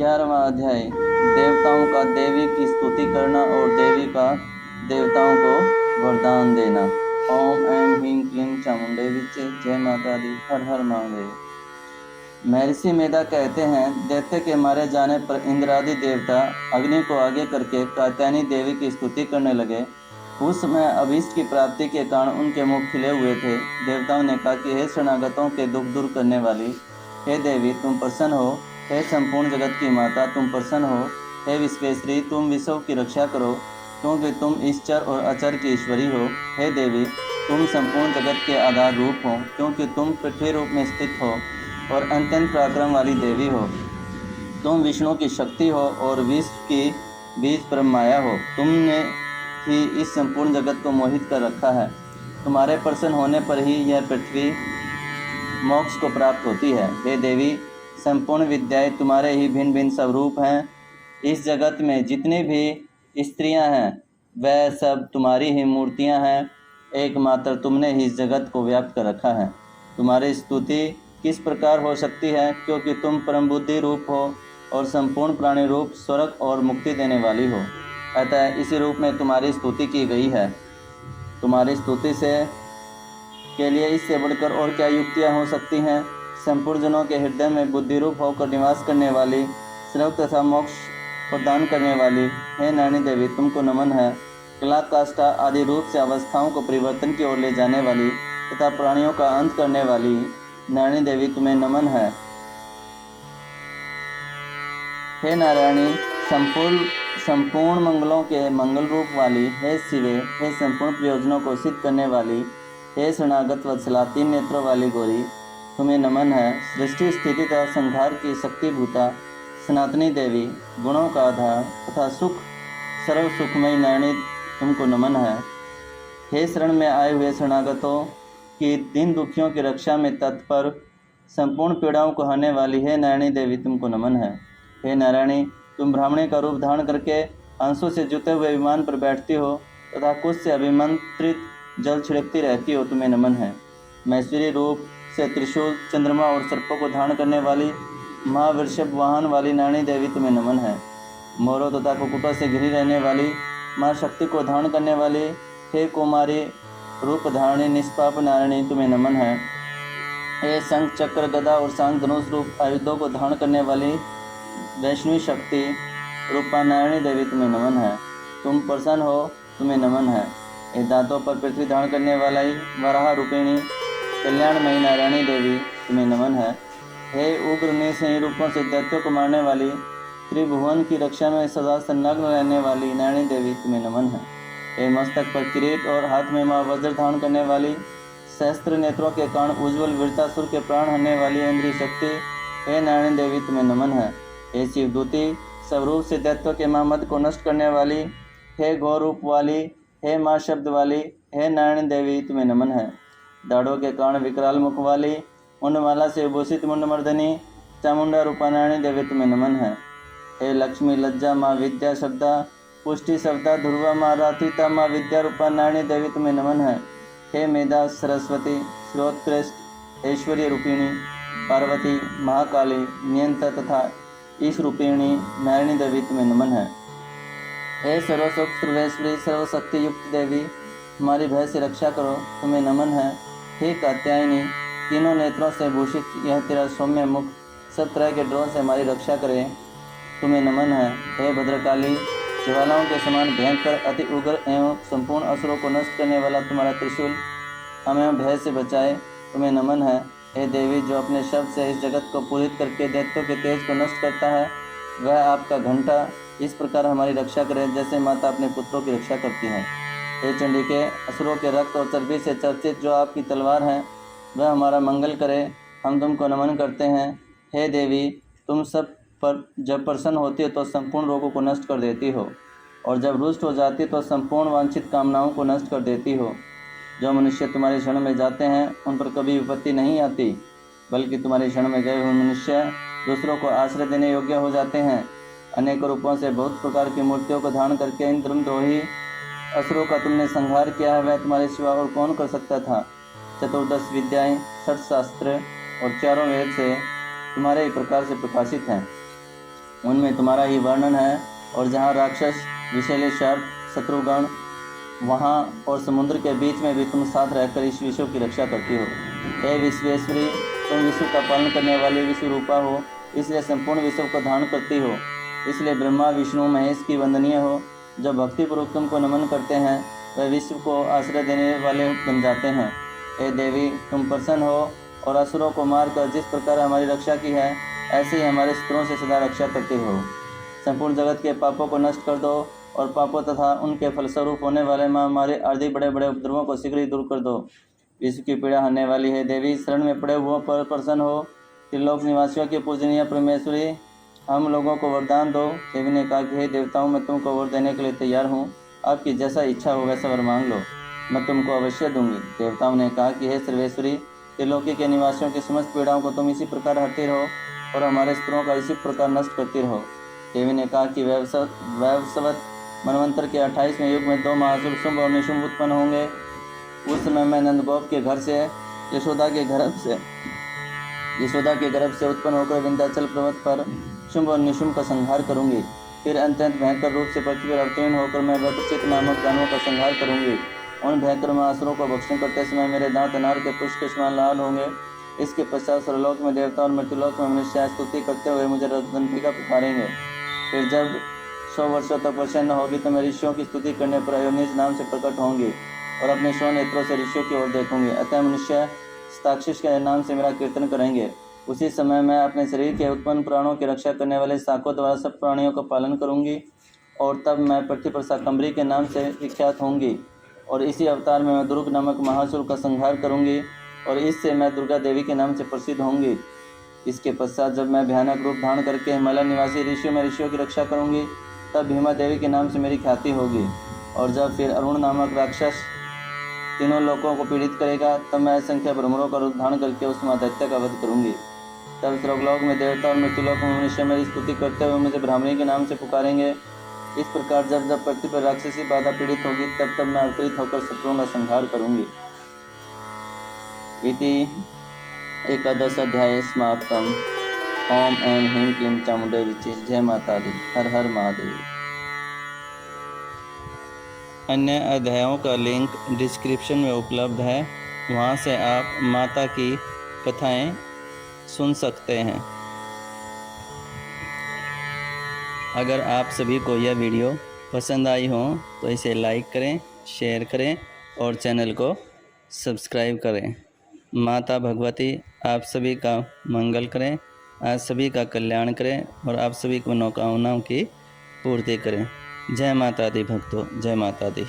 11वां अध्याय देवताओं का देवी की स्तुति करना और देवी का देवताओं को वरदान देना। ओम ऐं ह्रीं क्लीं चामुंडे विचे, जय माता दी, हर हर महादेव। महर्षि मेधा कहते हैं, दैत्य के मारे जाने पर इंद्र आदि देवता अग्नि को आगे करके कात्यायनी देवी की स्तुति करने लगे। उस समय अभीष्ट की प्राप्ति के कारण उनके मुख खिले हुए थे। देवताओं ने कहा कि हे शरणागतों के दुख दूर करने वाली, हे देवी तुम प्रसन्न हो। हे संपूर्ण जगत की माता तुम प्रसन्न हो। हे विश्वेश्वरी तुम विश्व की रक्षा करो, क्योंकि तुम इस चर और अचर की ईश्वरी हो। हे देवी तुम संपूर्ण जगत के आधार रूप हो, क्योंकि तुम पृथ्वी रूप में स्थित हो और अत्यंत पराक्रम वाली देवी हो। तुम विष्णु की शक्ति हो और विश्व की बीज परम माया हो। तुमने ही इस संपूर्ण जगत को मोहित कर रखा है। तुम्हारे प्रसन्न होने पर ही यह पृथ्वी मोक्ष को प्राप्त होती है। हे देवी संपूर्ण विद्याएं तुम्हारे ही भिन्न भिन्न स्वरूप हैं। इस जगत में जितनी भी स्त्रियां हैं वह सब तुम्हारी ही मूर्तियां हैं। एकमात्र तुमने ही इस जगत को व्याप्त कर रखा है। तुम्हारी स्तुति किस प्रकार हो सकती है, क्योंकि तुम परम बुद्धि रूप हो और संपूर्ण प्राणी रूप, स्वर्ग और मुक्ति देने वाली हो। अतः इसी रूप में तुम्हारी स्तुति की गई है। तुम्हारी स्तुति से के लिए इससे बढ़कर और क्या युक्तियाँ हो सकती हैं। संपूर्ण जनों के हृदय में बुद्धि रूप होकर निवास करने वाली, स्वर्ग तथा मोक्ष प्रदान करने वाली, हे नैनी देवी तुमको नमन है। कला काष्ठा आदि रूप से अवस्थाओं को परिवर्तन की ओर ले जाने वाली तथा प्राणियों का अंत करने वाली नैनी देवी तुम्हें नमन है। हे नारायणी संपूर्ण मंगलों के मंगल रूप वाली, हे शिवे हे संपूर्ण प्रयोजनों को सिद्ध करने वाली, हे शरणागत वत्सला तीन नेत्रों वाली गौरी तुम्हें नमन है। सृष्टि स्थिति तथा संहार की शक्तिभूता सनातनी देवी, गुणों का आधार तथा सुख सर्व सुखमयी नैनी तुमको नमन है। हे शरण में आए हुए शरणागतों की दीन दुखियों की रक्षा में तत्पर, संपूर्ण पीड़ाओं को हरने वाली हे नैनी देवी तुमको नमन है। हे नारायणी तुम ब्राह्मणी का रूप धारण करके हंसों से जुते हुए विमान पर बैठती हो तथा कुछ से अभिमंत्रित जल छिड़कती रहती हो, तुम्हें नमन है। मैश्वरी रूप से त्रिशूल, चंद्रमा और सर्पों को धारण करने वाली महावृषभ वाहन वाली नैनी देवी तुम्हें नमन है। मोरों तथा कुकुटों से घिरी रहने वाली माँ शक्ति को धारण करने वाली, हे कुमारी रूप धारणी निष्पाप नारायणी तुम्हें नमन है। हे शंख चक्र गदा और सांग धनुष रूप आयुधों को धारण करने वाली वैष्णवी शक्ति रूपा नारायणी देवी तुम्हें नमन है। तुम प्रसन्न हो, तुम्हें नमन है। हे दांतों पर पृथ्वी धारण करने वाला ही वराह रूपिणी कल्याणमयी नारायणी देवी तुम्हें नमन है। हे उग्र निस्संयी रूपों से दैत्यों को मारने वाली, त्रिभुवन की रक्षा में सदा संलग्न रहने वाली नारायणी देवी तुम्हें नमन है। हे मस्तक पर किरीट और हाथ में माँ वज्र धारण करने वाली, सहस्त्र नेत्रों के कारण उज्ज्वल वीरतासुर के प्राण हरने वाली इंद्रिय शक्ति, हे नारायणी देवी तुम्हें नमन है। हे शिवदूती स्वरूप से दैत्यों के महामद को नष्ट करने वाली, हे गौ रूप वाली, हे माँ शब्द वाली, हे नारायणी देवी तुम्हें नमन है। दाढ़ों के कारण विकराल मुख वाली, मुंडमाला से भूषित मुंडमर्दनी चामुंडा रूपा नारायणी देवी तुम्हें नमन है। हे लक्ष्मी लज्जा माँ विद्या शब्दा, पुष्टि शब्दा ध्रुवा माँ रात्रिता माँ विद्या रूपा नारायणी देवी तुम्हें नमन है। हे मेधा सरस्वती श्रोतकृष्ट ऐश्वर्य रूपिणी पार्वती महाकाली नियंता तथा ईश रूपिणी नारायणी देवी तुम्हें नमन है। हे सर्वसुख सर्वेश्वरी सर्वशक्ति युक्त देवी हमारी भय से रक्षा करो, तुम्हें नमन है। हे कात्यायनी तीनों नेत्रों से भूषित यह तेरा सौम्य मुख सब तरह के डरों से हमारी रक्षा करे, तुम्हें नमन है। हे भद्रकाली ज्वालाओं के समान भयंकर अति उग्र एवं संपूर्ण असुरों को नष्ट करने वाला तुम्हारा त्रिशूल हमें भय से बचाए, तुम्हें नमन है। हे देवी जो अपने शब्द से इस जगत को पूरित करके दैत्यों के तेज को नष्ट करता है, वह आपका घंटा इस प्रकार हमारी रक्षा करे जैसे माता अपने पुत्रों की रक्षा करती है। हे चंडिके असुरों के रक्त और चर्बी से चर्चित जो आपकी तलवार है वह हमारा मंगल करे, हम तुमको नमन करते हैं। हे देवी तुम सब पर जब प्रसन्न होती हो तो संपूर्ण रोगों को नष्ट कर देती हो, और जब रुष्ट हो जाती हो तो संपूर्ण वांछित कामनाओं को नष्ट कर देती हो। जो मनुष्य तुम्हारे शरण में जाते हैं उन पर कभी विपत्ति नहीं आती, बल्कि तुम्हारे शरण में गए हुए मनुष्य दूसरों को आश्रय देने योग्य हो जाते हैं। अनेक रूपों से बहुत प्रकार की मूर्तियों को धारण करके इन धर्मद्रोही असुरों का तुमने संहार किया है, वह तुम्हारे सिवा और कौन कर सकता था। चतुर्दश विद्याएं, 6 शास्त्र और 4 वेद से तुम्हारे ही प्रकार से प्रकाशित हैं। उनमें तुम्हारा ही वर्णन है। और जहाँ राक्षस, विषैले सर्प, शत्रुगण वहाँ और समुद्र के बीच में भी तुम साथ रहकर इस विश्व की रक्षा करती हो। हे विश्वेश्वरी, तुम विश्व का पालन करने वाली विश्व रूपा हो, इसलिए संपूर्ण विश्व को धारण करती हो। इसलिए ब्रह्मा, विष्णु, महेश की वंदनीय हो। जो भक्तिपूर्वक तुमको नमन करते हैं वह विश्व को आश्रय देने वाले बन जाते हैं। हे देवी, तुम प्रसन्न हो और असुरों को मारकर जिस प्रकार हमारी रक्षा की है, ऐसे ही हमारे शत्रुओं से सदा रक्षा करते हो। संपूर्ण जगत के पापों को नष्ट कर दो और पापों तथा उनके फलस्वरूप होने वाले महामारी आदि बड़े बड़े उपद्रवों को शीघ्र ही दूर कर दो। विश्व की पीड़ा हरने वाली है देवी, शरण में पड़े हुओं पर प्रसन्न हो। त्रिलोक निवासियों की पूजनीय परमेश्वरी, हम लोगों को वरदान दो। देवी ने कहा कि हे देवताओं, मैं तुमको वर देने के लिए तैयार हूँ। आपकी जैसा इच्छा हो वैसा वर मांग लो, मैं तुमको अवश्य दूंगी। देवताओं ने कहा कि हे सर्वेश्वरी, त्रिलोकी के निवासियों की समस्त पीड़ाओं को तुम इसी प्रकार हरती रहो और हमारे शत्रुओं का इसी प्रकार नष्ट करती रहो। देवी ने कहा कि वैवस्वत मनवंतर के 28वें युग में 2 महासुर शुंभ और निशुंभ उत्पन्न होंगे। उस समय मैं नंदगोप के घर से यशोदा के गर्भ से उत्पन्न होकर विंध्याचल पर्वत पर शुंभ और निशुंभ का संहार करूंगी। फिर अत्यंत भयंकर रूप से पृथ्वी पर अवतीर्ण होकर मैं वक्रचित नामक दानवों का संहार करूंगी। उन भयंकर महासुरों को भक्षण करते समय मेरे दांत अनार के पुष्प के समान लाल होंगे। इसके पश्चात स्वर्गलोक में देवता और मृत्युलोक में मनुष्य स्तुति करते हुए मुझे रघुदंतिका पुकारेंगे। फिर जब 100 वर्षों तक वर्षा न होगी तो मैं ऋषियों की स्तुति करने पर अयोनिज नाम से प्रकट होंगी और अपने 100 नेत्रों से ऋषियों की ओर देखूंगी। अतः मनुष्य स्ताक्षिष के नाम से मेरा कीर्तन करेंगे। उसी समय मैं अपने शरीर के उत्पन्न प्राणों की रक्षा करने वाले शाकों द्वारा सब प्राणियों का पालन करूंगी और तब मैं पृथ्वी पर शाकंभरी के नाम से विख्यात होंगी। और इसी अवतार में मैं दुर्ग नामक महासुर का संहार करूंगी और इससे मैं दुर्गा देवी के नाम से प्रसिद्ध होंगी। इसके पश्चात जब मैं भयानक रूप धारण करके हिमालय निवासी ऋषियों की रक्षा करूंगी, तब भीमा देवी के नाम से मेरी ख्याति होगी। और जब फिर अरुण नामक राक्षस तीनों लोगों को पीड़ित करेगा, तब मैं असंख्य भ्रमरों का रूप धारण करके उस महादैत्य का वध करूंगी। तब स्वर्गलोक में देवता और मृत्युलोक में मनुष्य मेरी स्तुति करते हुए मुझे ब्राह्मणी के नाम से पुकारेंगे। इस प्रकार जब जब पृथ्वी पर राक्षसी बाधा पीड़ित होगी, तब तब मैं अवतरित होकर शत्रुओं का संहार करूंगी। इति 11 अध्याय समाप्तम। ओम ऐं ह्रीं क्लीं चामुंडे विचे। जय माता दी। हर हर महादेव। अन्य अध्यायों का लिंक डिस्क्रिप्शन में उपलब्ध है, वहाँ से आप माता की कथाएं सुन सकते हैं। अगर आप सभी को यह वीडियो पसंद आई हो तो इसे लाइक करें, शेयर करें और चैनल को सब्सक्राइब करें। माता भगवती आप सभी का मंगल करें, आप सभी का कल्याण करें और आप सभी की मनोकामनाओं की पूर्ति करें। जय माता दी भक्तों, जय माता दी।